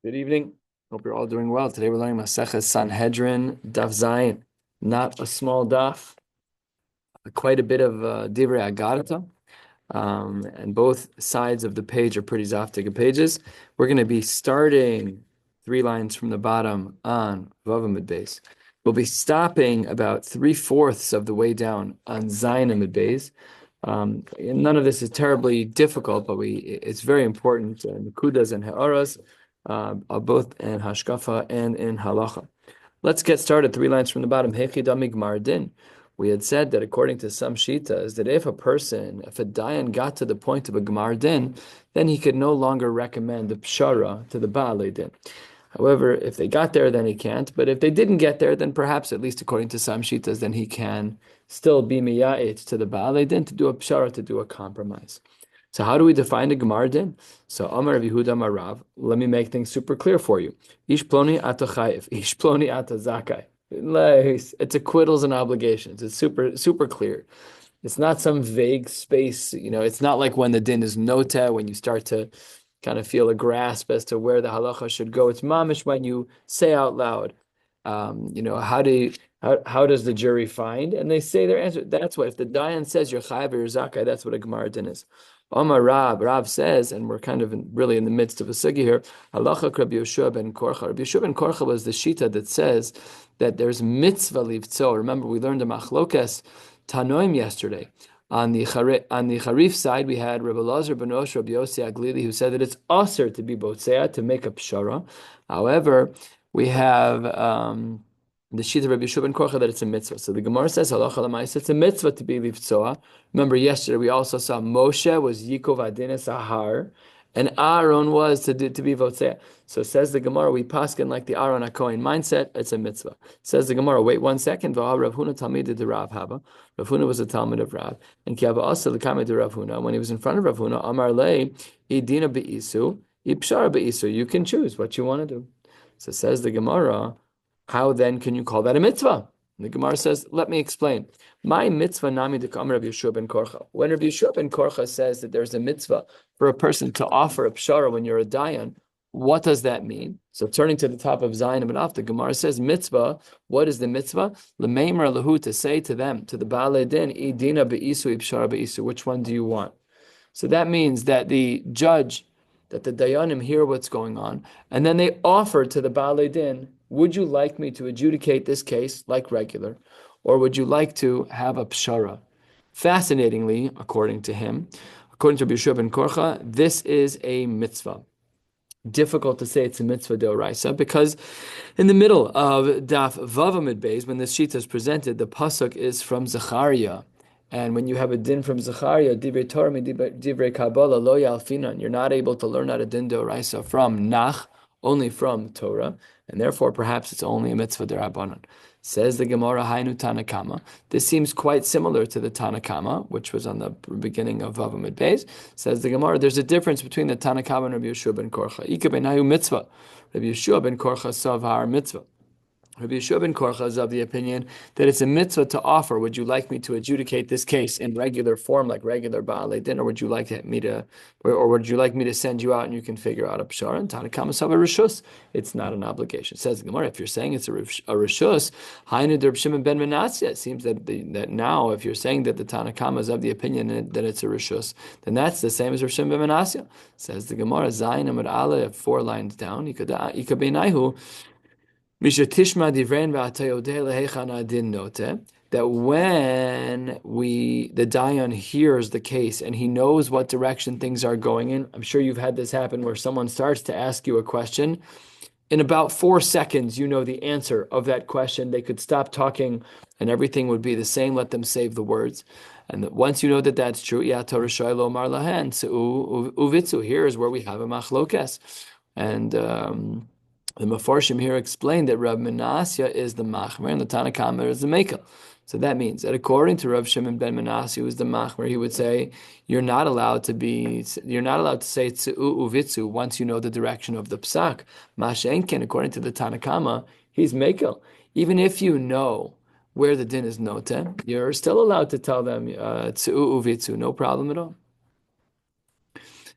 Good evening. Hope you're all doing well. Today we're learning Maseches Sanhedrin, Daf Zayin. Not a small daf, quite a bit of Divrei Agarata. And both sides of the page are pretty zaftig pages. We're going to be starting 3 lines from the bottom on Vav Amud Beis. We'll be stopping about 3/4 of the way down on Zayin Amud Beis. None of this is terribly difficult, but it's very important. Nekudas and Ha'aras, both in Hashkafa and in Halacha. Let's get started. 3 lines from the bottom. Hechida migmar din. We had said that according to some shitas, that if a dayan got to the point of a gemar din, then he could no longer recommend the pshara to the baalei din. However, if they got there, then he can't. But if they didn't get there, then perhaps, at least according to some shitas, then he can still be miya'it to the baalei din to do a pshara, to do a compromise. So how do we define a gemar din? So Amar Rav Yehuda Amar Rav, let me make things super clear for you. Ish ploni ata chayiv, ish ploni ata zakai. It's acquittals and obligations. It's super clear. It's not some vague space. It's not like when the din is nota, when you start to kind of feel a grasp as to where the halacha should go. It's mamish when you say out loud, how does the jury find? And they say their answer. That's what, if the dayan says you're chayav or you're zakai, that's what a gemara din is. Omar Rav says, and we're kind of really in the midst of a sugi here, halacha Rabbi Yehoshua ben Korcha. Rabbi Yehoshua ben Korcha was the shita that says that there's mitzvah livtzo. Remember, we learned the machlokes tanoim yesterday. On the Charif side, we had Rabbi Lazar ben Osh, Rabbi Yossi Aglili, who said that it's usher to be botzea, to make a pshara. However, we have the sheet of Rabbi Yehoshua ben Korcha that it's a mitzvah. So the Gemara says, halacha l'maisa, it's a mitzvah to be livtzoa. Remember, yesterday we also saw Moshe was Yikov Adinas Ahar, and Aaron was to be votzea. So says the Gemara, we paskin like the Aaron HaKohen mindset, it's a mitzvah. Says the Gemara, wait 1 second, Rav Huna Talmid de Rav Haba. Rav Huna was a Talmud of Rav. And Kiava also the Kamed de Rav Huna, when he was in front of Rav Huna, Amar Le, Idina Be'isu, Ipshara Be'isu, you can choose what you want to do. So says the Gemara, how then can you call that a mitzvah? The Gemara says, let me explain. My mitzvah nami dekam Rabbi Yehoshua ben Korcha. When Rabbi Yehoshua ben Korcha says that there's a mitzvah for a person to offer a pshara when you're a dayan, what does that mean? So turning to the top of Zayin and Af, the Gemara says mitzvah. What is the mitzvah? L'meimer lahu, to say to them, to the baalei din, idina be'isu, ipshara be'isu. Which one do you want? So that means that the judge, that the dayanim hear what's going on, and then they offer to the baalei din, would you like me to adjudicate this case like regular, or would you like to have a pshara? Fascinatingly, according to him, according to Rabbi Yehoshua ben Korcha, this is a mitzvah. Difficult to say it's a mitzvah deoraisa, because in the middle of Daf Vav Amud Beis, when the shita is presented, the pasuk is from Zechariah. And when you have a din from Zechariah, divrei Torah, divrei Kabbalah, lo yalfinan, you're not able to learn out a din deoraisa from Nach, only from Torah, and therefore perhaps it's only a mitzvah derabanan. Says the Gemara, Hainu Tanakama. This seems quite similar to the Tanakama, which was on the beginning of Vav Amud Beis. Says the Gemara, there's a difference between the Tanakama and Rabbi Yehoshua ben Korcha. Ika benayu mitzvah. Rabbi Yehoshua ben Korcha savar mitzvah. Rabbi Yehoshua ben Korcha is of the opinion that it's a mitzvah to offer. Would you like me to adjudicate this case in regular form, like regular baalei din, or would you like me to send you out and you can figure out a pshara? And Tanakama savar rishus. It's not an obligation. Says the Gemara, if you're saying it's a rishus, hainu der Shimon ben Manasseh. It seems that now, if you're saying that the Tanakama is of the opinion that it's a rishus, then that's the same as Rav Shimon ben Manasseh. Says the Gemara, Zayin Amud Aleph, 4 lines down, Ika beinaihu. That when the dayan hears the case and he knows what direction things are going in, I'm sure you've had this happen where someone starts to ask you a question. In about 4 seconds, you know the answer of that question. They could stop talking and everything would be the same. Let them save the words. And once you know that that's true, here is where we have a machlokes. And the Mefarshim here explained that Rav Menasya is the Machmer and the Tanakama is the Mekel. So that means that according to Rav Shimon ben Menasya, who is the Machmer, he would say you're not allowed to say Tzu'u Uvitzu once you know the direction of the Psak. Mashenken, according to the Tanakama, he's Mekel. Even if you know where the din is noten, you're still allowed to tell them Tzu'u Uvitzu, no problem at all.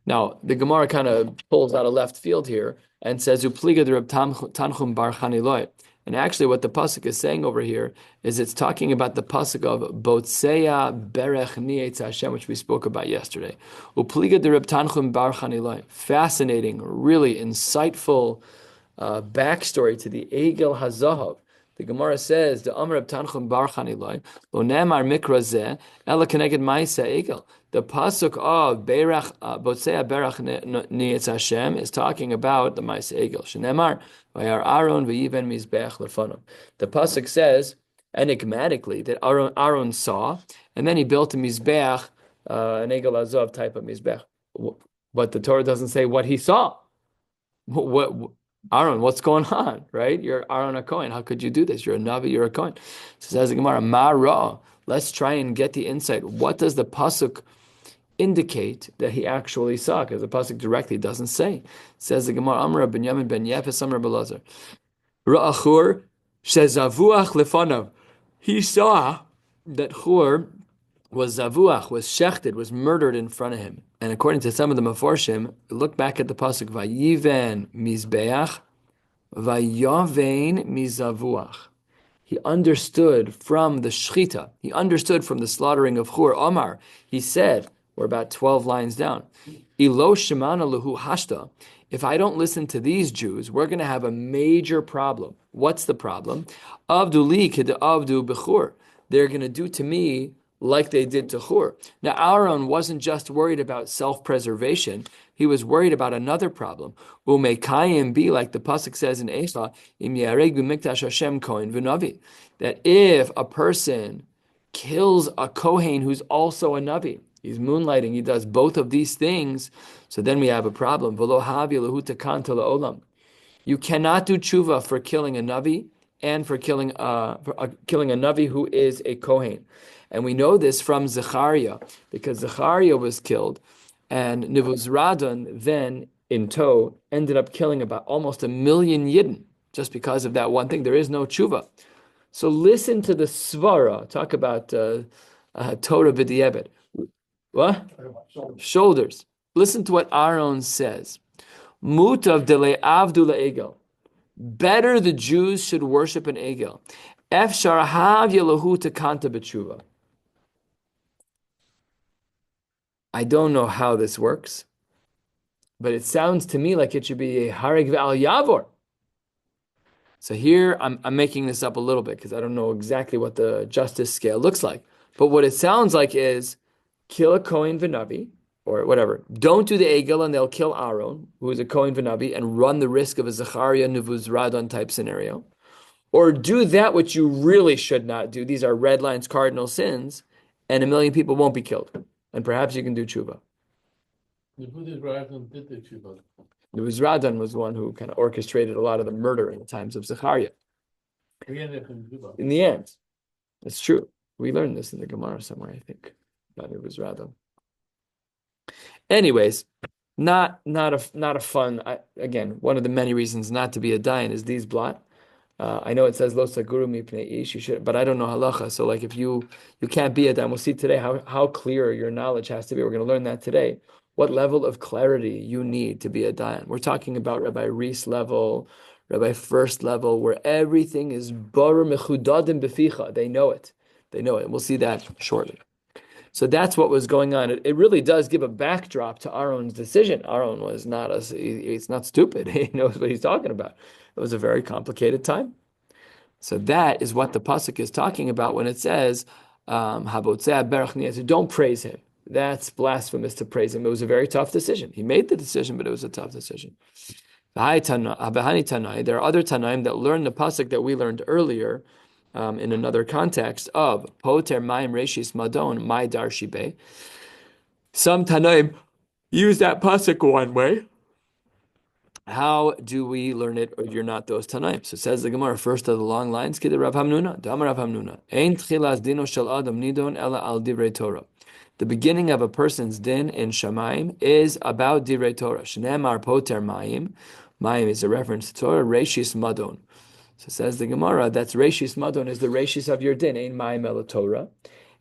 Now, the Gemara kind of pulls out of left field here and says, Upliga de Reb Tanchum bar Chaniloi. And actually, what the pasuk is saying over here is it's talking about the pasuk of Botseya Berech Nietz Hashem, which we spoke about yesterday. Upliga de Reb Tanchum bar Chaniloi. Fascinating, really insightful backstory to the Egel Hazahav. The Gemara says, "The Amr of Tanchum Bar Chaniloi, Lo Nemar Mikra Zeh, Ela Keneged Ma'aseh Egel." The pasuk of Berach Botzei Berach Nietz Hashem is talking about the Ma'aseh Egel. Shenemar Vayar Aaron v'Yiven Mizbeach Lefanov. The pasuk says enigmatically that Aaron saw, and then he built a Mizbeach, an Egel Azov type of Mizbeach. But the Torah doesn't say what he saw. What Aaron, what's going on, right? You're Aaron a Kohen. How could you do this? You're a Navi, you're a Kohen. So says the Gemara, Ma Ra. Let's try and get the insight. What does the pasuk indicate that he actually saw? Because the pasuk directly doesn't say. Says the Gemara, Amar Binyamin ben Yefes, Amar Belazar. Ra'achur shezavuach lefanav. He saw that Chur was zavuach, was shechted, was murdered in front of him. And according to some of the Meforshim, look back at the pasuk, Vayiven mizbeach, Vayavein mizavuach. He understood from the shchita, he understood from the slaughtering of Chur Omar. He said, we're about 12 lines down, Ilo shemana luhu hashta. If I don't listen to these Jews, we're going to have a major problem. What's the problem? Avdu li kid avdu bechur. They're going to do to me like they did to Chur. Now, Aaron wasn't just worried about self-preservation. He was worried about another problem. Umekayim be, like the pasuk says in Esau, im yareg b'mikdash Hashem kohen v'navi. That if a person kills a kohen who's also a navi, he's moonlighting, he does both of these things, so then we have a problem. V'lo havi lehu takan la'olam. You cannot do tshuva for killing a navi and for killing a navi who is a kohen. And we know this from Zechariah, because Zechariah was killed, and Nebuzaradan then, in tow, ended up killing about almost 1 million Yidden, just because of that one thing. There is no tshuva. So listen to the svara, talk about Torah b'di'eved. What? Shoulders. Listen to what Aaron says. Mutav dele avdu la'egel. Better the Jews should worship an egel. Efshar hav yelahu tekanta b'tshuva. I don't know how this works, but it sounds to me like it should be a hareg ve'al yavor. So here I'm making this up a little bit because I don't know exactly what the justice scale looks like. But what it sounds like is kill a Kohen v'navi, or whatever. Don't do the egel and they'll kill Aaron, who is a Kohen v'navi, and run the risk of a Zechariah Nebuzaradan type scenario. Or do that which you really should not do. These are red lines, cardinal sins, and 1 million people won't be killed. And perhaps you can do tshuva. Nebuzaradan was the one who kind of orchestrated a lot of the murder in the times of Zechariah. In the end, it's true. We learned this in the Gemara somewhere, I think, about Nebuzaradan. Anyways, not a fun. Again, one of the many reasons not to be a dayan is these blot. I know it says lo saguru mipnei ish, you should, but I don't know halacha. So like if you can't be a dayan, we'll see today how clear your knowledge has to be. We're going to learn that today. What level of clarity you need to be a dayan. We're talking about Rabbi Reese level, Rabbi First level, where everything is baruch mechudadim beficha. They know it. We'll see that shortly. So that's what was going on. It really does give a backdrop to Aaron's decision. Aaron was he's not stupid. He knows what he's talking about. It was a very complicated time. So that is what the pasuk is talking about when it says, don't praise him. That's blasphemous to praise him. It was a very tough decision. He made the decision, but it was a tough decision. There are other Tanaim that learn the pasuk that we learned earlier, in another context of Poter Maim Reshis Madon Mai Darshibe. Some Tanaim use that pasuk one way. How do we learn it if you're not those Tanaim? So it says the Gemara, first of the long lines, Kid Rav Hamnuna, Damar Rav Hamnuna, Ein Tchilas Dino Shel Adam Nidon Ela Al Divrei Torah. The beginning of a person's din in Shamayim is about Divrei Torah. Shneemar Poter Maim. Maim is a reference to Torah, Reshis Madon. So says the Gemara, that's Reshis Madon is the Reshis of your din, Ein Maim El Torah.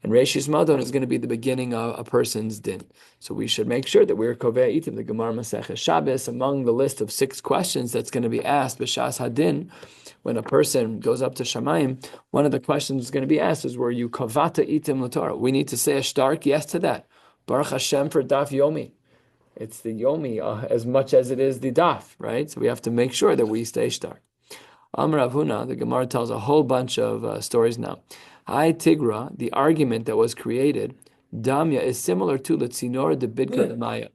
And Reishis Madon is going to be the beginning of a person's din. So we should make sure that we're Kovei Itim, the Gemara Maseches Shabbos, among the list of 6 questions that's going to be asked, B'Shas Hadin, when a person goes up to Shamayim, one of the questions going to be asked is, were you Kavata Itim L'Torah? We need to say a stark yes to that. Baruch Hashem for Daf Yomi. It's the Yomi as much as it is the Daf, right? So we have to make sure that we stay stark. Amar Rav Huna, the Gemara tells a whole bunch of stories now. Hai Tigra, the argument that was created, Damya is similar to L'Tzinor de Bidka Maya,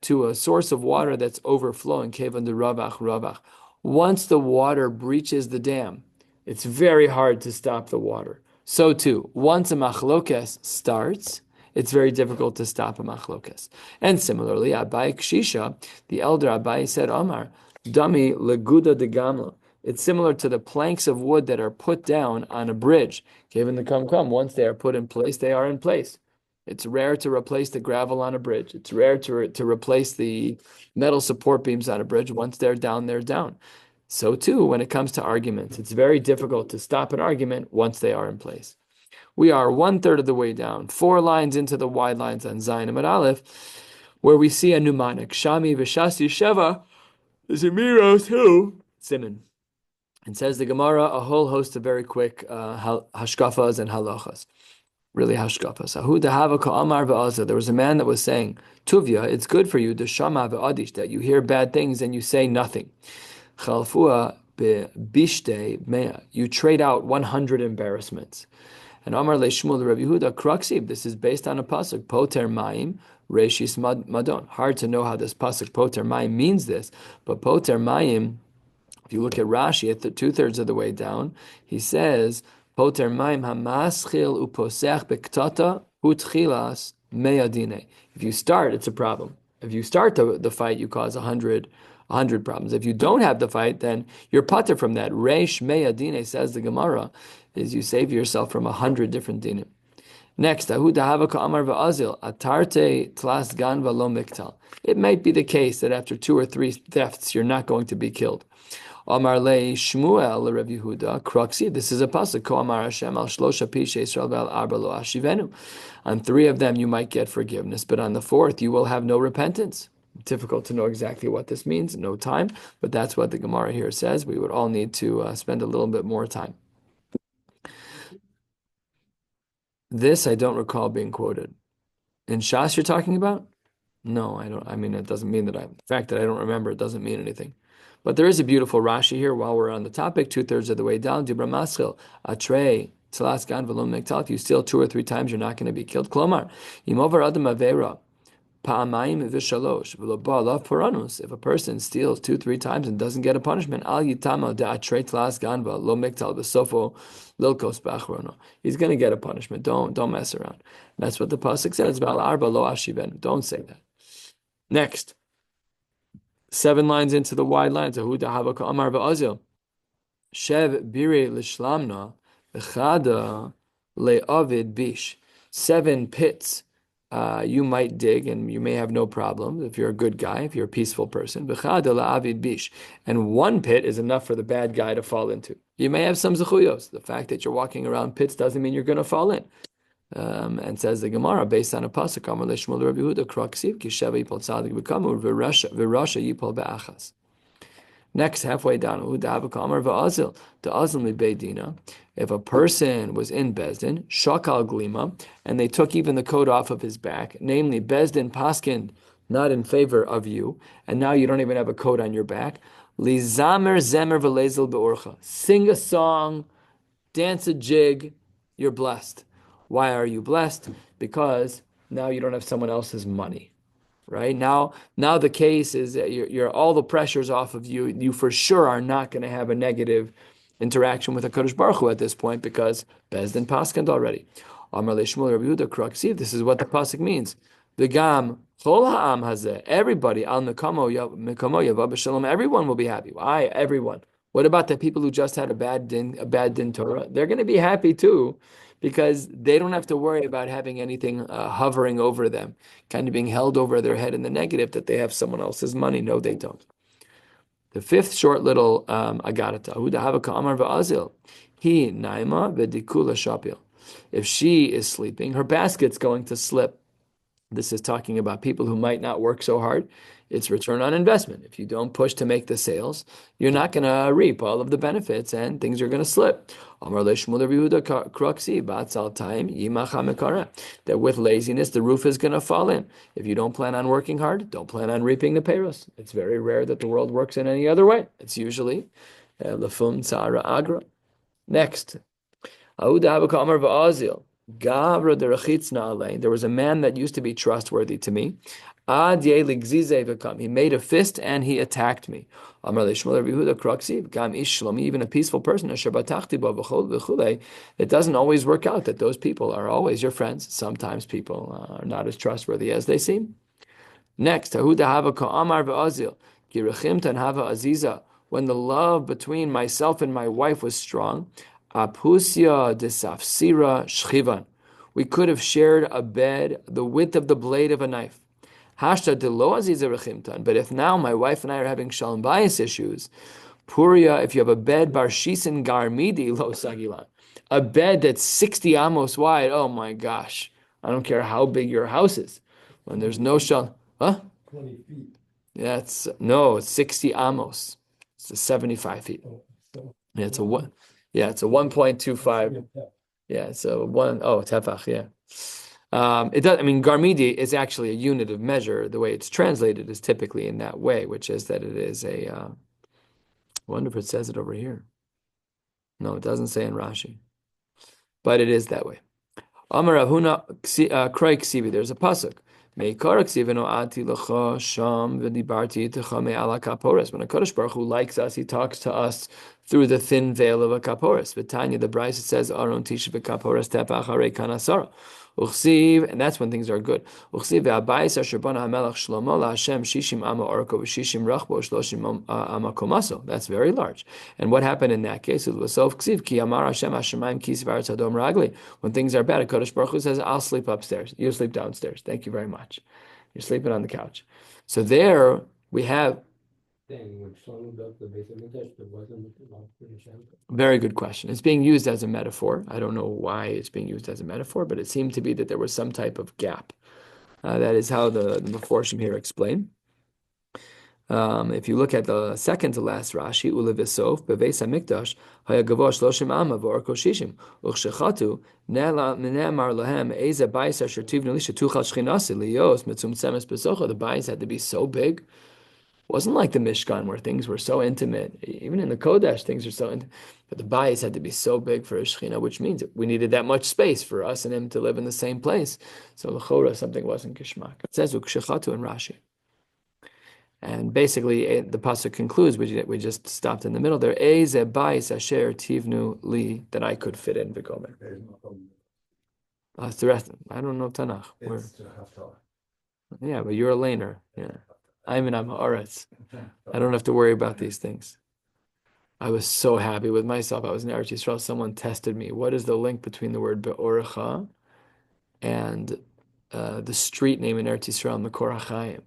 to a source of water that's overflowing, Kevan de Ravach. Once the water breaches the dam, it's very hard to stop the water. So too, once a machlokes starts, it's very difficult to stop a machlokes. And similarly, Abai Kshisha, the elder Abai said, Omar, Dami leguda de gamla. It's similar to the planks of wood that are put down on a bridge. Given the come, once they are put in place, they are in place. It's rare to replace the gravel on a bridge. It's rare to replace the metal support beams on a bridge. Once they're down, they're down. So too, when it comes to arguments, it's very difficult to stop an argument once they are in place. We are 1/3 of the way down, 4 lines into the wide lines on Zayin Amud Aleph, where we see a mnemonic. Shami v'shasi sheva zimiro too. Siman. And says the Gemara, a whole host of very quick hashkafas and halachas. Really hashkafas. Ahu dehava ka'amar ve'azah. There was a man that was saying, Tuvia, it's good for you, deshama ve'adish, that you hear bad things and you say nothing. Chalfua be'bishte mea. You trade out 100 embarrassments. And Amar le'shmul Rabbi Yehuda Kraksib. This is based on a pasuk, Poter Mayim, Reishis Madon. Hard to know how this pasuk Poter Mayim means this, but Poter Mayim, if you look at Rashi at the 2/3 of the way down, he says, Poter Mayim hamaschil uposech bektata utchilas meyadine. If you start, it's a problem. If you start the fight, you cause 100 problems. If you don't have the fight, then you're pater from that. Reish meyadine, says the Gemara, is you save yourself from 100 different dinim. Next, Ahu dahavaka amar va'azil, atarte tlas ganva lo miktal. It might be the case that after 2 or 3 thefts, you're not going to be killed. Amar le Shmuel Rabbi Yehuda Kraksi. This is a pasuk. Ko amar Hashem al shlosha pishe Yisrael ve'al arba lo ashivenu. On 3 of them you might get forgiveness, but on the 4th you will have no repentance. Difficult to know exactly what this means. No time, but that's what the Gemara here says. We would all need to spend a little bit more time. This I don't recall being quoted. In Shas you're talking about? No, I don't. I mean, it doesn't mean that the fact that I don't remember, it doesn't mean anything. But there is a beautiful Rashi here while we're on the topic, 2/3 of the way down. Dibra maschil, atrei, tzalas gan v'lo mektal. If you steal 2 or 3 times, you're not going to be killed. Klomar, imovar adam avera, pa'amayim v'shalosh, v'lo ba'alav poranus. If a person steals 2, 3 times and doesn't get a punishment, al yitama da atrei tzalas gan v'lo mektal v'sofo lilkos ba'achrono. He's going to get a punishment. Don't mess around. And that's what the pasuk says about arba lo ashiven. Don't say that. Next. 7 lines into the wide lines. Ahu dahavaka amar va'azil. Shev bire l'shlamna v'chada le'avid bish. 7 pits you might dig, and you may have no problem if you're a good guy, if you're a peaceful person. V'chada le'avid bish. And 1 pit is enough for the bad guy to fall into. You may have some zechuyos. The fact that you're walking around pits doesn't mean you're going to fall in. And says the Gemara based on a pasuk, Amar leShmuel Rabbi Yehuda Kraksiv ki sheva yipol tzadik b'kamur v'rasha yipol be'achas. Next, halfway down, Udahavaka Amar v'azil the azil mibeidina. If a person was in Bezdin, shakal glima, and they took even the coat off of his back, namely Bezdin paskin, not in favor of you, and now you don't even have a coat on your back. Lizamer zemer v'lezel be'orcha. Sing a song, dance a jig, you're blessed. Why are you blessed? Because now you don't have someone else's money, right? Now the case is that you're all the pressure's off of you. You for sure are not going to have a negative interaction with HaKadosh Baruch Hu at this point because Bezdin paskand already. Amar leShmuel Rabbi Yehuda Kraksiv. This is what the pasuk means. V'gam chol ha'am hazeh. Everybody al mekamo yavav b'shalom. Everyone will be happy. Why? Everyone. What about the people who just had a bad din Torah? They're going to be happy too, because they don't have to worry about having anything hovering over them, kind of being held over their head in the negative that they have someone else's money. No, they don't. The 5th short little agarata. He naima v'dikula shapil. If she is sleeping, her basket's going to slip. This is talking about people who might not work so hard. It's return on investment. If you don't push to make the sales, you're not going to reap all of the benefits and things are going to slip. That with laziness, the roof is going to fall in. If you don't plan on working hard, don't plan on reaping the payros. It's very rare that the world works in any other way. It's usually lefum tzara agra. Next, there was a man that used to be trustworthy to me. He made a fist and he attacked me. Even a peaceful person, it doesn't always work out that those people are always your friends. Sometimes people are not as trustworthy as they seem. Next, when the love between myself and my wife was strong, apusya desafsira shchivan. We could have shared a bed the width of the blade of a knife. Hashta delo aziza rechimtan. But if now my wife and I are having shalom bayis issues, puria, if you have a bed barshisin garmidi lo sagilan, a bed that's 60 amos wide, oh my gosh, I don't care how big your house is. When there's no shalom, 20 feet. yeah, it's 60 amos. It's 75 feet. Yeah, it's a 1.25. Yeah, it's a tefach, yeah. It does. I mean, garmidi is actually a unit of measure. The way it's translated is typically in that way, which is that it is a. I wonder if it says it over here. No, it doesn't say in Rashi, but it is that way. Amar Avhuna Kroi Ksivi. There's a pasuk. When a Kadosh Baruch Hu likes us, he talks to us through the thin veil of a kaporis. V'tanya, the Brisa says, Aron tisha v'kaporis tefach harei kanasara. Uchsiv, and that's when things are good. Uchsiv ve'abayis asher bana hamelach Shlomo la'Hashem shishim ama orko v'shishim rachbo shloshim ama komaso. That's very large. And what happened in that case? It was so ksiv ki amar Hashem hashemayim ki svarat adom ragli. When things are bad, Kadosh Baruch Hu says, I'll sleep upstairs. You sleep downstairs. Thank you very much. You're sleeping on the couch. So there we have. Very good question. It's being used as a metaphor. I don't know why it's being used as a metaphor, but it seemed to be that there was some type of gap. That is how the Meforshim here explain. If you look at the second to last Rashi, Ulevisof, Beveis HaMikdash, Hayagavo Shloshim Ama V'Orko Shishim, Uchshechatu, Ne'amar Lahem, Eza Bais Asher Tivnu Lisha Tuchal Shchinasi, Lios, Mitzum Semes Besocha. The Bais had to be so big. It wasn't like the Mishkan where things were so intimate. Even in the Kodesh, things are so intimate. But the bayis had to be so big for a Shechina, which means we needed that much space for us and him to live in the same place. So l'chora, something wasn't kishmak. It says ukshechatu in Rashi. And basically, the pasuk concludes, we just stopped in the middle there, Eze bayis asher tivnu li, that I could fit in v'gomer. That's the rest. I don't know Tanakh. Yeah, but you're a laner. Yeah. I'm Haaretz. I don't have to worry about these things. I was so happy with myself. I was in Eretz Yisrael. Someone tested me. What is the link between the word Be'orecha and the street name in Eretz Yisrael, Mekor HaChaim?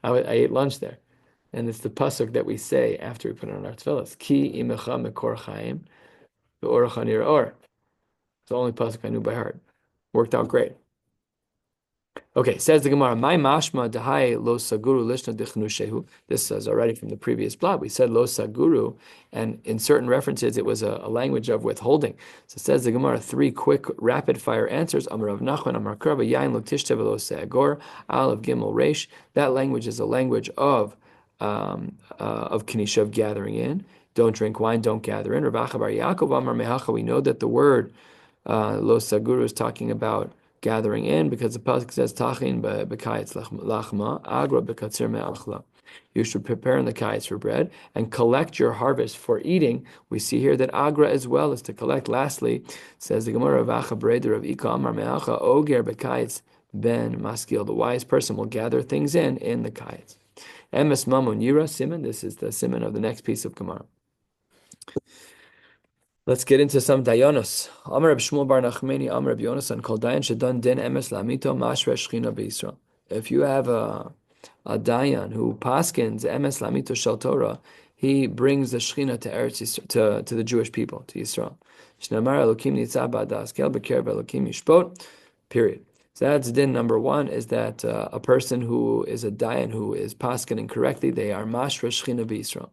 I ate lunch there. And it's the pasuk that we say after we put on our tefillas. Ki imecha Mekor HaChaim, Be'orecha nir or. It's the only pasuk I knew by heart. Worked out great. Okay, says the Gemara, "My mashma dehai lo saguru lishna dichnu shehu." This is already from the previous blot. We said lo saguru, and in certain references, it was a language of withholding. So it says the Gemara, 3 quick, rapid-fire answers. Amar Rav Nachman, Amar Karba, Yain lo tishte v'lo se'agor, al of Gimel Reish. That language is a language of Kenisha, of gathering in. Don't drink wine, don't gather in. Rav Acha bar Yaakov, Amar Mehacha. We know that the word lo saguru is talking about gathering in, because the pasuk says tachin bekayitz lachma agra bekatzir me'achla. You should prepare in the kayitz for bread and collect your harvest for eating. We see here that agra as well is to collect. Lastly, says the Gemara of Acha Breder of Ika Amar Me'acha Oger bekayitz ben maskil. The wise person will gather things in the kayitz. Emes mamun yira siman. This is the siman of the next piece of Gemara. Let's get into some dayanos. Amar Reb Shmuel bar Nachmani, Amar Reb Yonasan, Kol dayan shedan din emes lamito mashre shchina b'Yisrael. If you have a dayan who paskins emes lamito shel Torah, he brings the Shekhinah to Eretz Yisrael, to the Jewish people, to Yisrael. Shnamar Elokim nitzah b'adas kel b'kerev Elokim yishpot. Period. So that's din number one, is that a person who is a dayan who is paskening correctly, they are mashra Shekhinah b'Yisrael.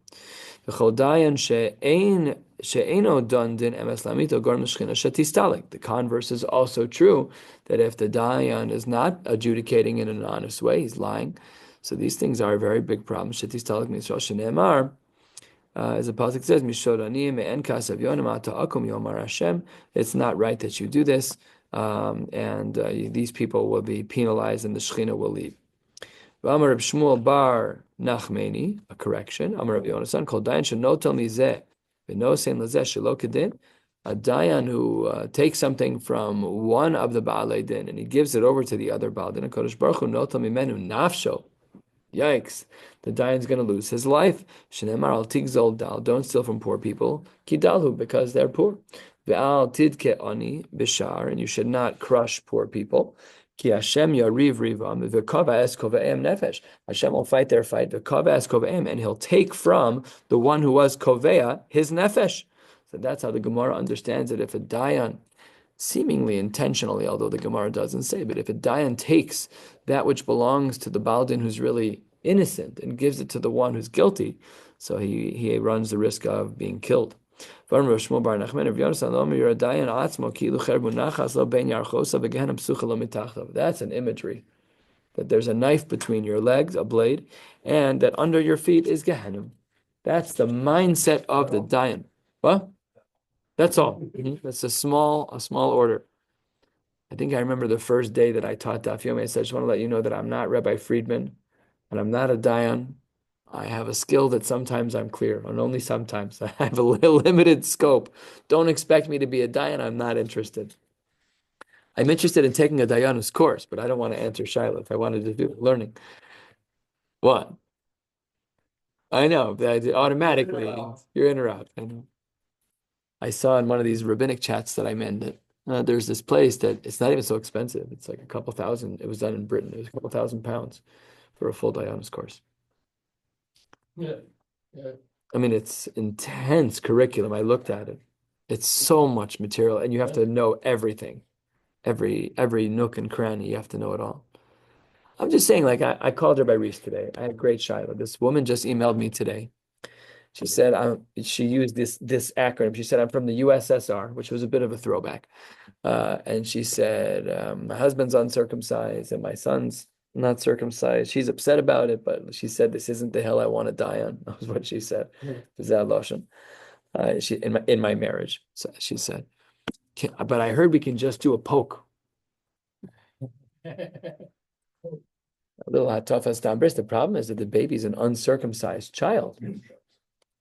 The converse is also true, that if the dayan is not adjudicating in an honest way, he's lying. So these things are a very big problem. As the pasuk says, it's not right that you do this, and these people will be penalized, and the Shekhinah will leave. Amar Reb Shmuel bar Nachmeni, a correction. Amar Reb Yonasan, Kol dayan shenotel mizeh v'nosein lazeh shelo kedin. A dayan who takes something from one of the Baalei Din and he gives it over to the other Baal Din, and Kodesh Baruch Hu notel mimenu nafsho. Yikes! The dayan's going to lose his life. Shneimar al tigzol dal. Don't steal from poor people. Kidalhu, because they're poor. Ve'al tidke ani bishar, and you should not crush poor people. Ki Hashem yariv rivam v'kava es kove'em nefesh. Hashem will fight their fight. V'kava es kove'em, and he'll take from the one who was kove'a his nefesh. So that's how the Gemara understands it. If a dayan, seemingly intentionally, although the Gemara doesn't say, but if a dayan takes that which belongs to the Baldin who's really innocent and gives it to the one who's guilty, so he runs the risk of being killed. That's an imagery, that there's a knife between your legs, a blade, and that under your feet is Gehenim. That's the mindset of the dayan. What? That's all. That's a small order. I think I remember the first day that I taught Daf Yomi, I said, I just want to let you know that I'm not Rabbi Friedman, and I'm not a dayan. I have a skill that sometimes I'm clear, and only sometimes. I have a limited scope. Don't expect me to be a dayan. I'm not interested. I'm interested in taking a dayanus course, but I don't want to answer Shiloh if I wanted to do learning. What? I know, that automatically, you're in or out. I know. I saw in one of these rabbinic chats that I'm in that there's this place that it's not even so expensive. It's like a couple thousand. It was done in Britain. It was a couple £1,000 for a full dayanus course. Yeah. I mean, it's intense curriculum. I looked at it. It's so much material, and you have to know everything. Every nook and cranny, you have to know it all. I'm just saying, like, I called her by Reese today. I had a great Shiloh. This woman just emailed me today. She said, she used this acronym. She said, I'm from the USSR, which was a bit of a throwback. And she said, my husband's uncircumcised and my son's not circumcised. She's upset about it, but she said, this isn't the hell I want to die on. That was what she said. She in my marriage, so she said, but I heard we can just do a poke. A little hatafas tambris. The problem is that the baby's an uncircumcised child.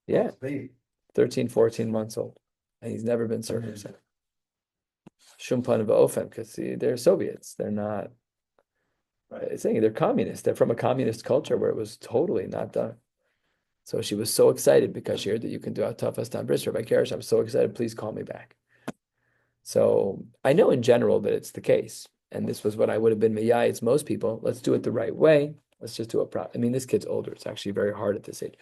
Yeah, 13, 14 months old, and he's never been circumcised. Shumpan v'ofen, because they're Soviets. They're not. It's saying they're communists. They're from a communist culture where it was totally not done. So she was so excited because she heard that you can do hatafas tambris. Rabbi Karesh, I'm so excited. Please call me back. So I know in general that it's the case, and this was what I would have been miyai. It's most people. Let's do it the right way. Let's just do it proper. I mean, this kid's older. It's actually very hard at this age.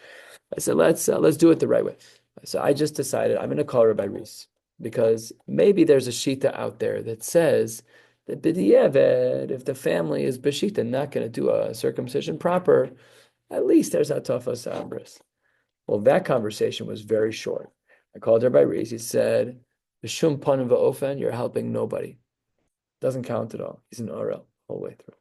I said, let's do it the right way. So I just decided I'm going to call Rabbi Reese, because maybe there's a shita out there that says that b'diavad, if the family is b'shita, not going to do a circumcision proper, at least there's hatafas tambris. Well, that conversation was very short. I called Rabbi Reese. He said, "B'shum panim va'ofen, you're helping nobody. Doesn't count at all. He's an oral all the way through."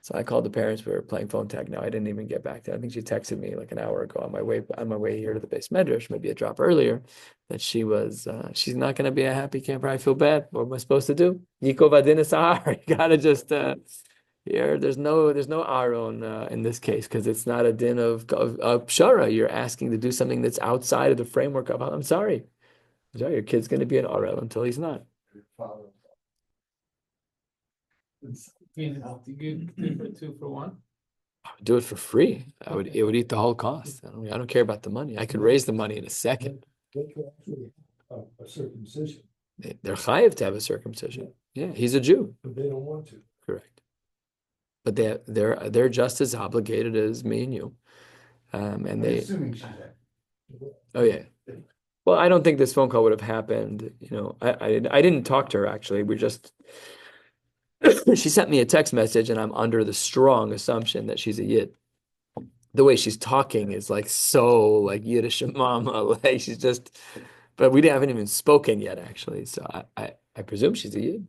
So I called the parents. We were playing phone tag now. I didn't even get back to her. I think she texted me like an hour ago on my way here to the base medrash, maybe a drop earlier, that she was she's not going to be a happy camper. I feel bad. What am I supposed to do? Yikov adin sahar. You gotta just here. There's no aron in this case, because it's not a din of pshara. You're asking to do something that's outside of the framework of. I'm sorry. Your kid's going to be an aron until he's not. You give 2 for 1? I would do it for free. It would eat the whole cost. I don't care about the money. I could raise the money in a second. A circumcision. They're chayiv to have a circumcision. Yeah, he's a Jew. But they don't want to. Correct. But they're just as obligated as me and you. And I'm they, assuming she's. oh yeah. Well, I don't think this phone call would have happened. I didn't talk to her actually. We just she sent me a text message, and I'm under the strong assumption that she's a Yid. The way she's talking is like so like Yiddish mama, like she's just. But we haven't even spoken yet, actually. So I presume she's a Yid.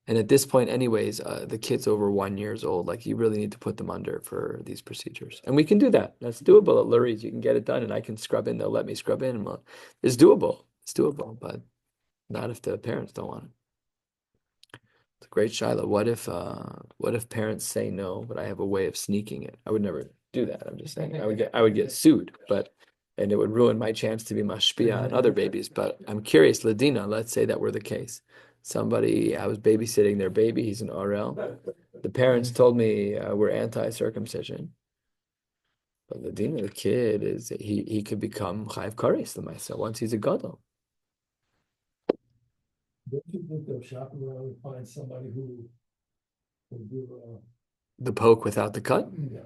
And at this point, anyways, the kid's over 1 year old. Like you really need to put them under for these procedures, and we can do that. That's doable at Lurie's. You can get it done, and I can scrub in. They'll let me scrub in. It's doable. It's doable, but not if the parents don't want it. It's a great Shiloh. What if parents say no, but I have a way of sneaking it? I would never do that. I'm just saying I would get sued, and it would ruin my chance to be mashpia on other babies. But I'm curious, Ladina, let's say that were the case. I was babysitting their baby, he's an RL. The parents told me we're anti-circumcision. But Ladina, the kid he could become Chayiv Kares Lemaisa once he's a gadol. Don't you think they'll shop around and find somebody who will do, The poke without the cut? yeah,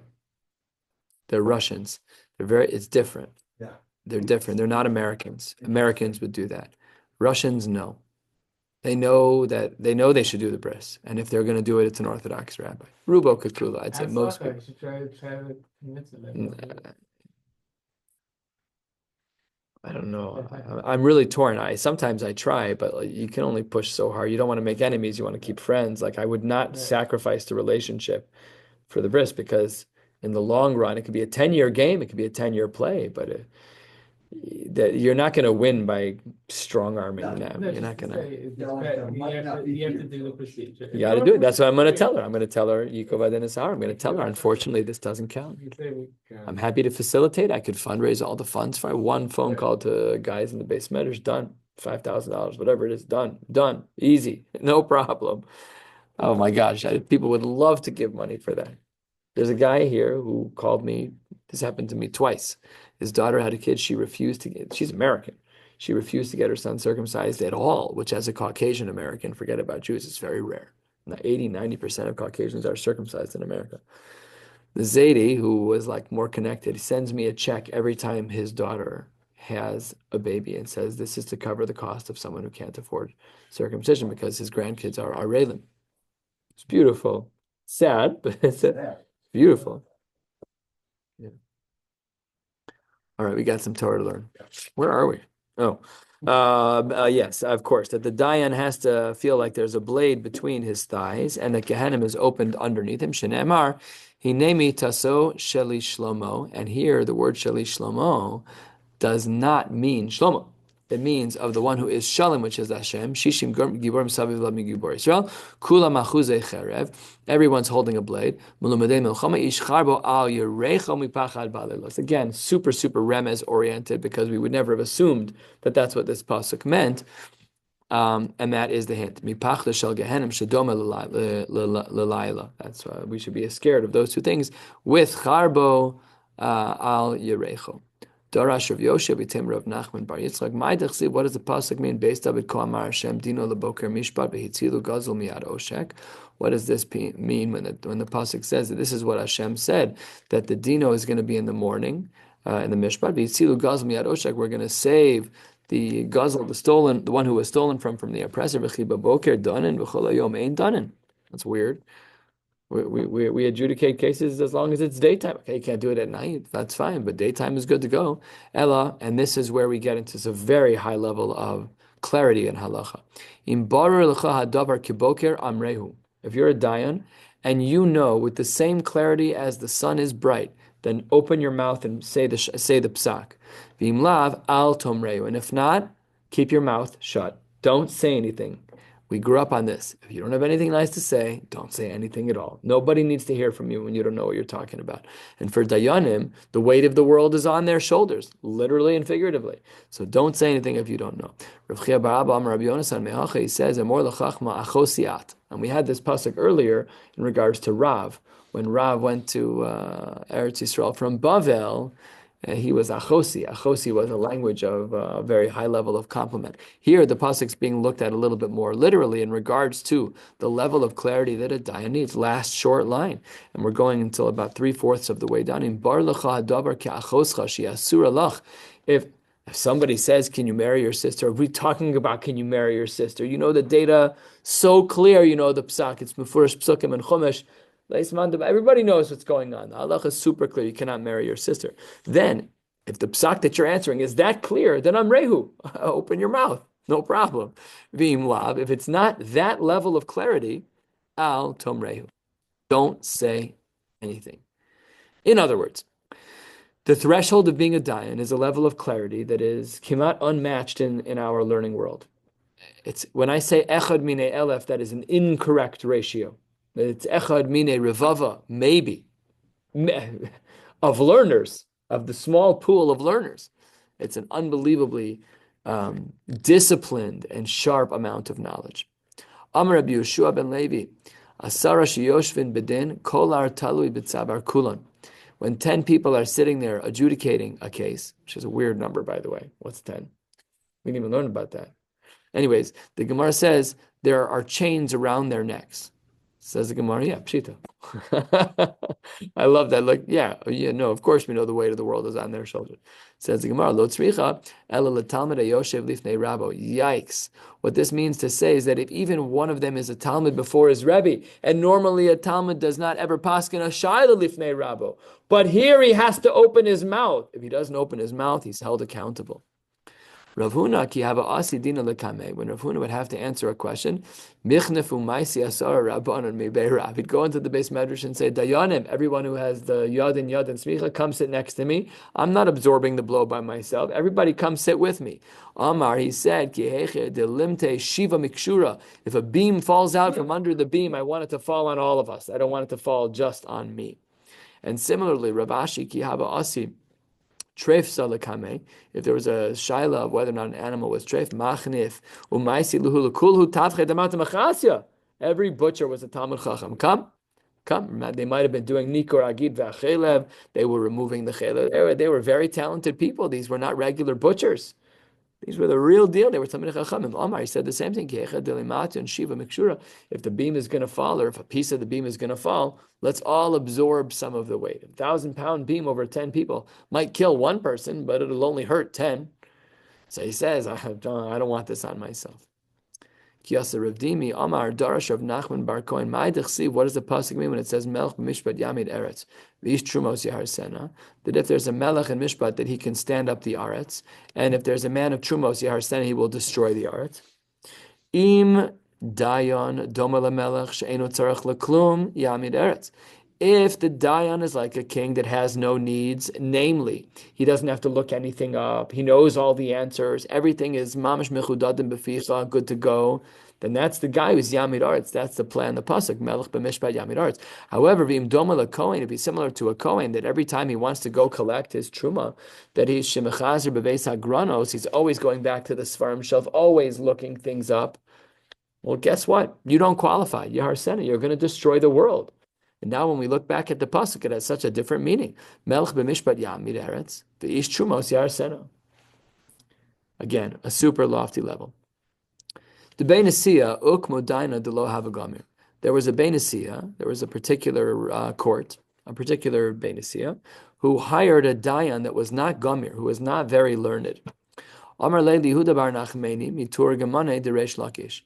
They're Russians. It's different. yeah. They're different. They're not Americans. Americans would do that. Russians, no. They know they should do the bris. And if they're going to do it, it's an Orthodox rabbi. Rubo Kakula, I'd say most people. You should try to convince them. I don't know. I'm really torn. Sometimes I try, but like, you can only push so hard. You don't want to make enemies. You want to keep friends. Like I would not sacrifice the relationship for the bris because in the long run, it could be a 10-year game. It could be a 10-year play, but that you're not going to win by strong arming them. You're not going to. You have to do the procedure. You got to do it. That's what I'm going to tell her. I'm going to tell her Yikov Adin Asar. I'm going to tell her. Unfortunately, this doesn't count. I'm happy to facilitate. I could fundraise all the funds for one phone call to guys in the base measures. Done. $5,000, whatever it is. Done. Easy. No problem. Oh my gosh. People would love to give money for that. There's a guy here who called me. This happened to me twice. His daughter had a kid. She's American. She refused to get her son circumcised at all, which as a Caucasian American, forget about Jews, it's very rare. 80-90% of Caucasians are circumcised in America. The Zaidi, who was like more connected, sends me a check every time his daughter has a baby and says this is to cover the cost of someone who can't afford circumcision because his grandkids are Arelim. It's beautiful. Sad, but it's beautiful. Yeah. All right, we got some Torah to learn. Where are we? Oh, yes, of course, that the Dayan has to feel like there's a blade between his thighs and the Gehenim is opened underneath him. Shenemar, Hinemi taso sheli shlomo. And here the word sheli shlomo does not mean Shlomo. It means of the one who is Shalom, which is Hashem. Shishim Giborim Saviv Lavmi Gibor Israel. Kula Machuzei Cherev. Everyone's holding a blade. Mulumedei Melchama Ish Charbo Al Yerecho Mipachad Balelos. Again, super remez oriented because we would never have assumed that that's what this pasuk meant. And that is the hint. Mipach shel Gehenim Shadoma L'Laila. That's why we should be scared of those two things with Charbo Al Yerecho. Darash Rav Yoshe b'tim Rav Nachman Bar Yitzchak. Ma'idachsi. What does the pasuk mean? Based on it, Ko Amar Hashem Dino LeBoker Mishpat v'Hitzilu Gazul Miyad Oshek. What does this mean when the pasuk says that this is what Hashem said, that the Dino is going to be in the morning in the Mishpat v'Hitzilu Gazul Miyad Oshek? We're going to save the Gazul, the one who was stolen from the oppressor. V'Chiba Boker Danin v'Chol Hayom Ein Danin. That's weird. We adjudicate cases as long as it's daytime. Okay, you can't do it at night. That's fine, but daytime is good to go. Ella, and this is where we get into a very high level of clarity in halacha. If you're a dayan and you know with the same clarity as the sun is bright, then open your mouth and say the psak. V'imlav al tomreu, and if not, keep your mouth shut. Don't say anything. We grew up on this. If you don't have anything nice to say, don't say anything at all. Nobody needs to hear from you when you don't know what you're talking about. And for dayanim, the weight of the world is on their shoulders, literally and figuratively. So don't say anything if you don't know. Rav Chia bar Abba Amar Rabbi Yonasan Mehacha, he says, "Amor lechachma achosiat." And we had this pasuk earlier in regards to Rav. When Rav went to Eretz Yisrael from Bavel, He was achosi. Achosi was a language of a very high level of compliment. Here, the pasuk's being looked at a little bit more literally in regards to the level of clarity that a dayan needs. Last short line, and we're going until about 3/4 of the way down. In bar lecha hadavar ke'achoscha she'asura lach. If somebody says, "Can you marry your sister?" Are we talking about can you marry your sister? You know the data so clear. You know the psak. It's mefurish psukim and chumash. Everybody knows what's going on. The halacha is super clear. You cannot marry your sister. Then, if the psak that you're answering is that clear, then I'm rehu. Open your mouth. No problem. V'im lav. If it's not that level of clarity, al tom rehu. Don't say anything. In other words, the threshold of being a dayan is a level of clarity that is kimat unmatched in our learning world. It's when I say echad mine elef, that is an incorrect ratio. It's echad mine revava, maybe, of learners, of the small pool of learners. It's an unbelievably disciplined and sharp amount of knowledge. Amar Rabbi Yeshua ben Levi, Asara sheyoshvin bedin, kolar talui b'tzabar kulan. When 10 people are sitting there adjudicating a case, which is a weird number, by the way. What's 10? We didn't even learn about that. Anyways, the Gemara says there are chains around their necks. Says the Gemara, yeah, pshita. I love that. Like, no, of course we know the weight of the world is on their shoulders. Says the Gemara, lo tzricha ela letalmid hayoshev lifnei rabo. Yikes. What this means to say is that if even one of them is a Talmud before his Rebbe, and normally a Talmud does not ever paskin a shaila lifnei rabo, but here he has to open his mouth. If he doesn't open his mouth, he's held accountable. Rav Huna ki hava asi dina lekame. When Rav Huna would have to answer a question, michnefu maisi asara rabbanon mebei. He'd go into the base medrash and say, Dayanim, everyone who has the yad and smicha, come sit next to me. I'm not absorbing the blow by myself. Everybody come sit with me. Amar, he said, ki heche delimte shiva mikshura. If a beam falls out from under the beam, I want it to fall on all of us. I don't want it to fall just on me. And similarly, Rav Ashi ki hava asi treif salakame. If there was a shaila of whether or not an animal was treif, machnif umaisi luhu kulhu tavche damat machasya. Every butcher was a Talmud Chacham. Come. They might have been doing nikor agid v'achelev. They were removing the chelev. They were very talented people. These were not regular butchers. These were the real deal. They were Talmidei Chachamim. Omar, he said the same thing. If the beam is going to fall, or if a piece of the beam is going to fall, let's all absorb some of the weight. A 1,000-pound beam over 10 people might kill one person, but it'll only hurt 10. So he says, I don't want this on myself. Kiyasa Ravdimi, Amar, Darash of Nachman Bar Kohen, what does the pasuk mean when it says Melech b'mishpat yamid eretz, v'ish trumos yaharsena? That if there's a Melech in Mishpat, that he can stand up the aretz, and if there's a man of trumos yaharsena, he will destroy the aretz. Im dayan doma lamelech she'enu tzarech leklum yamid eretz. If the dayan is like a king that has no needs, namely, he doesn't have to look anything up, he knows all the answers, everything is mamash mechudadim beficha, good to go, then that's the guy who's yamid aretz. That's the plan, the pasuk, melech b'mishpat yamid aretz. However, v'im doma lekohen, it'd be similar to a kohen that every time he wants to go collect his truma, that he's shemechazer bebeis hagranos, he's always going back to the svarim shelf, always looking things up. Well, guess what? You don't qualify. Yaharsena, you're going to destroy the world. And now when we look back at the pasuk, it has such a different meaning. Melech b'mishpat yamid eretz, v'ish trumos yaharsena. Again, a super lofty level. The Beinasiya ukmo daina delo havagamir. There was a Beinasiya, there was a particular court, a particular Beinasiya, who hired a dayan that was not gamir, who was not very learned. Amar leili Yehuda bar Nachmeni mitur gemane deresh Lakish.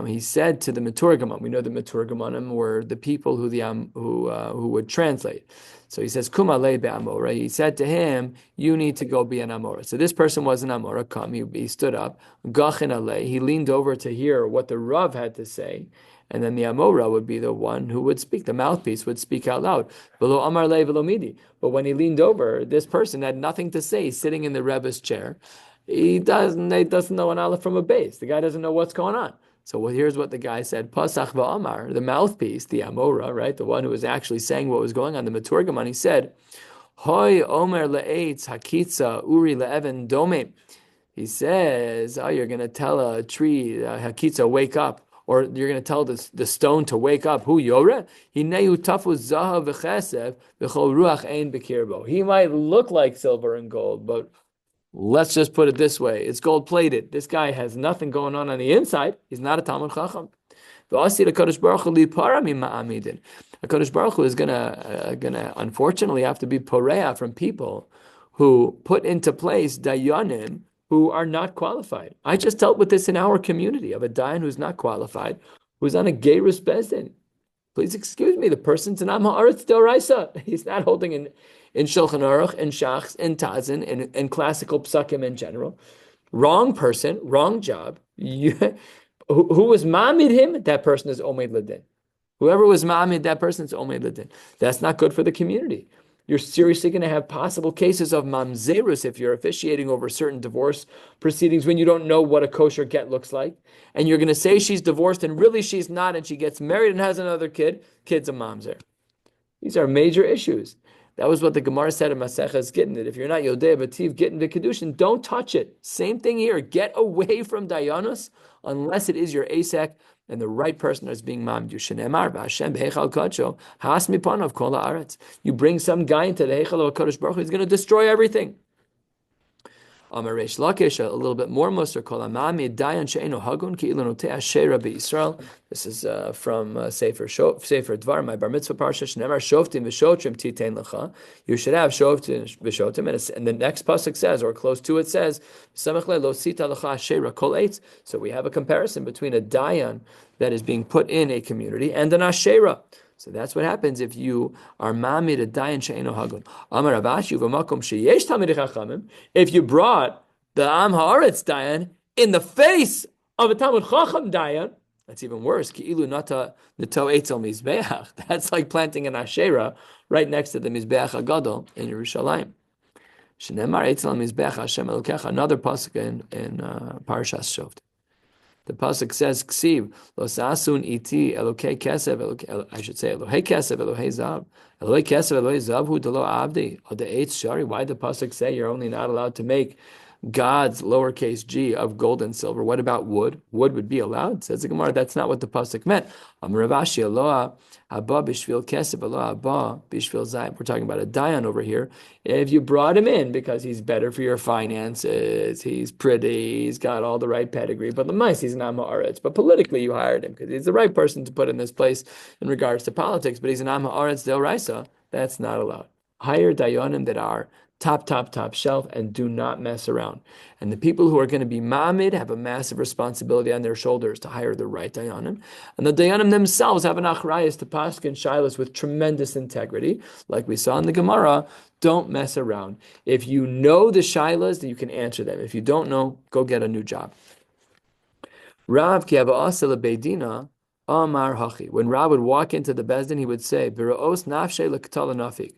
He said to the Meturgamon, we know the Meturgamonim were the people who would translate. So he says, Kuma le be'amora. He said to him, you need to go be an Amora. So this person was an Amora. Come, he stood up. Gachin alei. He leaned over to hear what the Rav had to say. And then the Amora would be the one who would speak. The mouthpiece would speak out loud. Velo amar le velo midi. But when he leaned over, this person had nothing to say. He's sitting in the Rebbe's chair. He doesn't know an aleph from a base. The guy doesn't know what's going on. So here's what the guy said. Pasach va'amar, the mouthpiece, the Amora, right? The one who was actually saying what was going on, the Meturgamon, he said, Hoi omer le'etz hakitza uri le'even dome. He says, you're going to tell a tree, hakitza, wake up. or you're going to tell the stone to wake up. Hu yore? Hinehu tafu zahav v'chesef v'chol ruach ein b'kirbo. He might look like silver and gold, but let's just put it this way. It's gold plated. This guy has nothing going on the inside. He's not a Talmud Chacham. HaKadosh Baruch Hu is gonna unfortunately have to be poreah from people who put into place dayanim who are not qualified. I just dealt with this in our community of a dayan who's not qualified, who's on a gerus bezdin. Please excuse me, the person's an am ha'aretz d'oraisa. He's not holding in Shulchan Aruch, in Shachs, in Tazin, in classical psukim in general. Wrong person, wrong job. Who was ma'amid him? That person is omeid ladin. Whoever was ma'amid that person is omeid ladin. That's not good for the community. You're seriously going to have possible cases of mamzerus if you're officiating over certain divorce proceedings when you don't know what a kosher get looks like. And you're going to say she's divorced and really she's not, and she gets married and has another kid. Kid's a mamzer. These are major issues. That was what the Gemara said in Maseches Gittin, that if you're not Yodei B'Tiv Gittin V'Kedushin, don't touch it. Same thing here. Get away from Dayanus unless it is your Asek and the right person is being mamd. You bring some guy into the Heichal of HaKadosh Baruch Hu, he's going to destroy everything. Amaresh Lakish, a little bit more Musar, Kol Amami Dayan She'eno Hagun Ki Ilunote Asher Rabbi Yisrael. This is from Sefer Dvar, my Bar Mitzvah Parsha. Shneimar Shoftim V'Shotrim Titein Lecha. You should have Shoftim V'Shotrim, and the next pasuk says, or close to it says, Samech Le Lo Sita Lecha Asher Kol Eitz. So we have a comparison between a Dayan that is being put in a community and an Asherah. So that's what happens if you are mamid a dayan she'eno hagun. Amar Avashi v'makom sheyesh talmidei chachamim. If you brought the am haaretz dayan in the face of a Talmud Chacham dayan, that's even worse. Ki'ilu nata neto etzel mizbeach. That's like planting an asherah right next to the mizbeach hagadol in Yerushalayim. Shneimar etzel mizbeach Hashem elokecha. Another pasuk in Parshas Shoft. The pasuk says, "Ksiv lo sasun iti elokei kesev." I should say Elohei kesev, Elohei zav, Elohei kesev, Elohei zav hu delo abdi or the eitz shari. Why the pasuk say you're only not allowed to make God's lowercase g of gold and silver? What about wood? Wood would be allowed. Says the Gemara. That's not what the pasuk meant. Ravashi Eloah haba bishvil kesev, Eloah haba bishvil zav. We're talking about a dayan over here. If you brought him in because he's better for your finances, he's pretty, he's got all the right pedigree, but the mice, he's not ma'aretz. But politically, you hired him because he's the right person to put in this place in regards to politics, but he's an ma'aretz del raisa. That's not allowed. Hire dayanim that are top shelf and do not mess around. And the people who are going to be ma'amid have a massive responsibility on their shoulders to hire the right dayanim. And the dayanim themselves have an achrayas to paskin shilas with tremendous integrity. Like we saw in the Gemara, don't mess around. If you know the shilas, then you can answer them. If you don't know, go get a new job. Rav ki ha'ba'asa lebeidina amar hachi. When Rav would walk into the bezdin, he would say, "B'ra'os nafshe lek'tala nafik."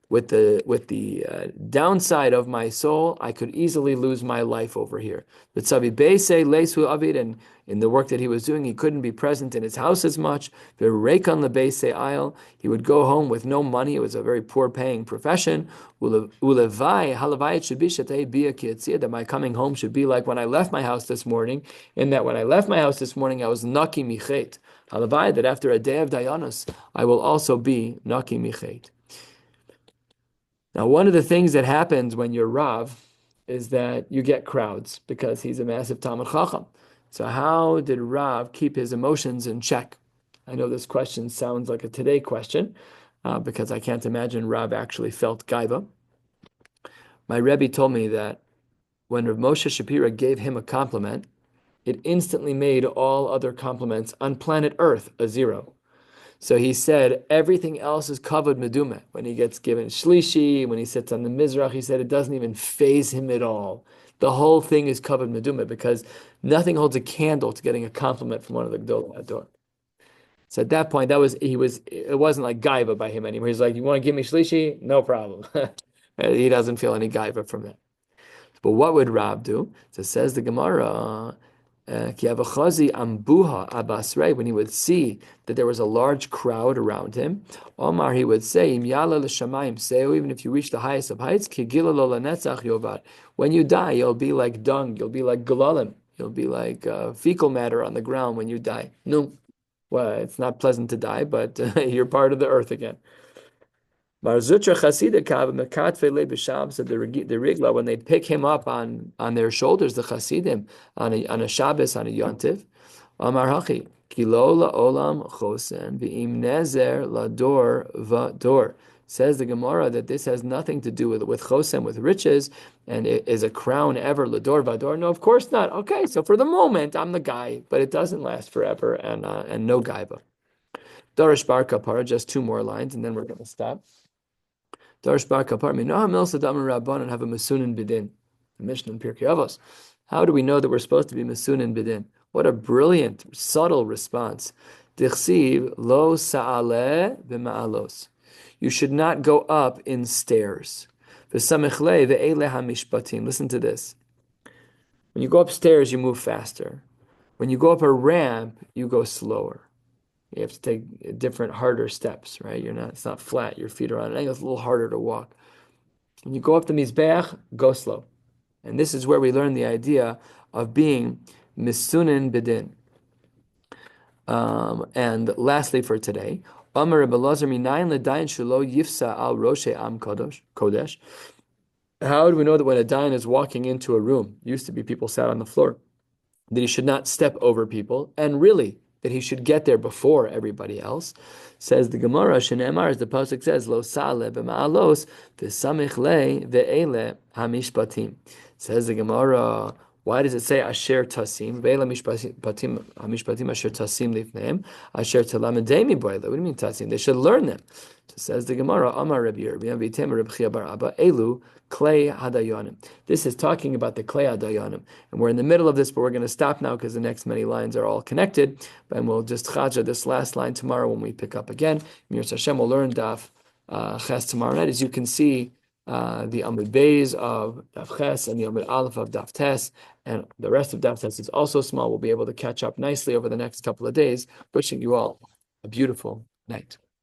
With the downside of my soul, I could easily lose my life over here. But Tzavi Beise Leisu Avid, and in the work that he was doing, he couldn't be present in his house as much. V'reikon lebeise ayil, he would go home with no money. It was a very poor-paying profession. Ulevai halavai should be shetei bia kiyatzia, that my coming home should be like when I left my house this morning. In that when I left my house this morning, I was naki michet. Halavai, that after a day of dayanos, I will also be naki michet. Now, one of the things that happens when you're Rav is that you get crowds because he's a massive Talmud Chacham. So how did Rav keep his emotions in check? I know this question sounds like a today question because I can't imagine Rav actually felt gaiva. My Rebbe told me that when Rav Moshe Shapira gave him a compliment, it instantly made all other compliments on planet Earth a zero. So he said everything else is covered medumeh. When he gets given shlishi, when he sits on the mizrach, he said it doesn't even faze him at all. The whole thing is covered medumeh because nothing holds a candle to getting a compliment from one of the Gdolei Hador. So at that point, it wasn't like gaiva by him anymore. He's like, you want to give me shlishi? No problem. He doesn't feel any gaiva from that. But what would Rab do? So says the Gemara, when he would see that there was a large crowd around him, Omar, he would say, even if you reach the highest of heights, when you die, you'll be like dung, you'll be like galalim. You'll be like fecal matter on the ground when you die. No, well, it's not pleasant to die, but you're part of the earth again. Mar Zutra Chasida Kav Mekatve Le B'Shab said the Rigla, when they pick him up on their shoulders, the Chasidim on a Shabbos, on a Yontiv, Amar Hachi Kilo LaOlam Chosen V'Im Nezer LaDor VaDor. Says the Gemara that this has nothing to do with Chosem, with riches, and it is a crown ever LaDor VaDor. No, of course not. Okay, so for the moment I'm the guy, but it doesn't last forever, and no gaiva. Darish Bar Kapara, just 2 more lines, and then we're going to stop. Darish Bar Kapar Minaha Mil Sadam Rabban and have a Masunin Bidin. The Mishnah in Pirkei Avos. How do we know that we're supposed to be Masunin Bidin? What a brilliant, subtle response. Dichsiv lo sa'aleh b'ma'alos. You should not go up in stairs. V'samichle ve'ele hamishpatim. Listen to this. When you go upstairs, you move faster. When you go up a ramp, you go slower. You have to take different, harder steps, right? It's not flat. Your feet are on an angle. It's a little harder to walk. When you go up the Mizbeach, go slow. And this is where we learn the idea of being Misunin Bidin. And lastly for today, Amar Rebbe Elazar minayin ledayin shelo yifsa al roshe am kodesh. How do we know that when a dayan is walking into a room, used to be people sat on the floor, that he should not step over people, and really, that he should get there before everybody else? Says the Gemara, Shenemar, as the pasuk says, Lo sale b'ma'alos v'samich le ve'ele hamishpatim. Says the Gemara, why does it say Asher Tasim? Ve'ele hamishpatim Asher Tasim lifneim Asher talamedemi boile. What do you mean Tasim? They should learn them. So says the Gemara, Amar Rabbi Yirmiyah v'Tem Rabbi Chia bar Abba Elu Klei Hadayonim. This is talking about the Klei Hadayonim. And we're in the middle of this, but we're going to stop now because the next many lines are all connected. And we'll just chaja this last line tomorrow when we pick up again. Mir Hashem will learn Daf Ches tomorrow night. As you can see, the Amud Beis of Daf Ches and the Amud Aleph of Daf Tes, and the rest of Daf Tes is also small. We'll be able to catch up nicely over the next couple of days. Wishing you all a beautiful night.